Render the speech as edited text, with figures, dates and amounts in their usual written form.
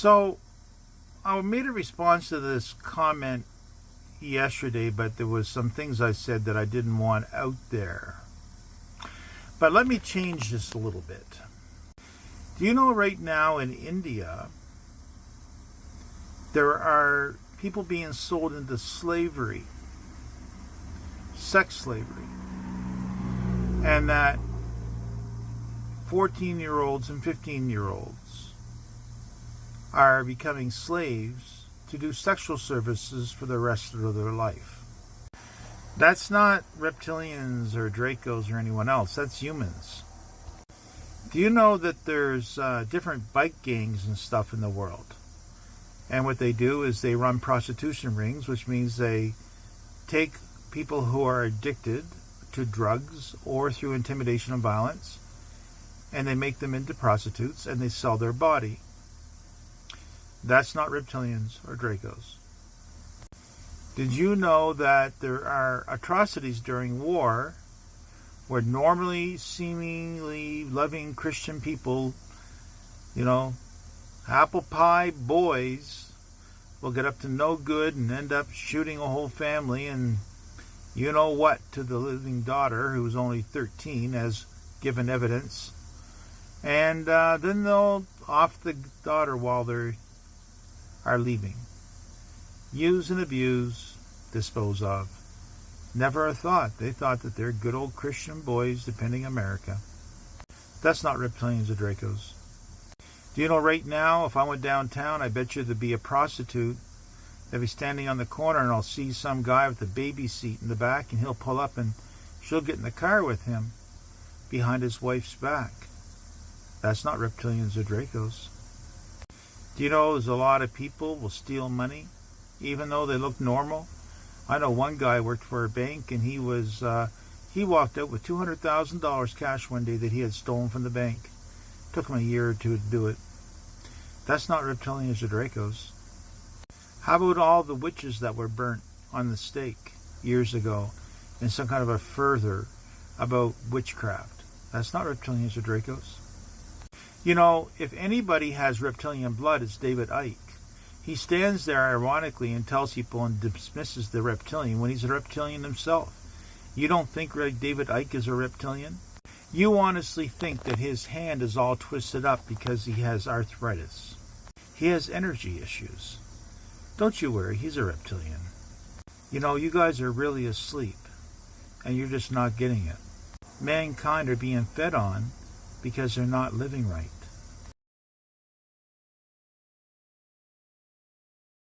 So I made a response to this comment yesterday, but there was some things I said that I didn't want out there. But let me change this a little bit. Do you know right now in India, there are people being sold into slavery, sex slavery, and that 14-year-olds and 15-year-olds are becoming slaves to do sexual services for the rest of their life. That's not reptilians or Dracos or anyone else. That's humans. Do you know that there's different bike gangs and stuff in the world? And what they do is they run prostitution rings, which means they take people who are addicted to drugs or through intimidation and violence, and they make them into prostitutes and they sell their body. That's not reptilians or Dracos. Did you know that there are atrocities during war where normally seemingly loving Christian people, apple pie boys, will get up to no good and end up shooting a whole family and you know what to the living daughter, who was only 13, as given evidence. And then they'll off the daughter while they are leaving. Use and abuse, dispose of. Never a thought. They thought that they're good old Christian boys defending America. That's not reptilians or Dracos. Do you know right now, if I went downtown, I bet you there'd be a prostitute that'd be standing on the corner, and I'll see some guy with a baby seat in the back, and he'll pull up and she'll get in the car with him behind his wife's back. That's not reptilians or Dracos. Do you know there's a lot of people will steal money even though they look normal? I know one guy worked for a bank, and he walked out with $200,000 cash one day that he had stolen from the bank. Took him a year or two to do it. That's not reptilians or Dracos. How about all the witches that were burnt on the stake years ago in some kind of a further about witchcraft? That's not reptilians or Dracos. If anybody has reptilian blood, it's David Icke. He stands there ironically and tells people and dismisses the reptilian when he's a reptilian himself. You don't think David Icke is a reptilian? You honestly think that his hand is all twisted up because he has arthritis. He has energy issues. Don't you worry, he's a reptilian. You guys are really asleep, and you're just not getting it. Mankind are being fed on because they're not living right.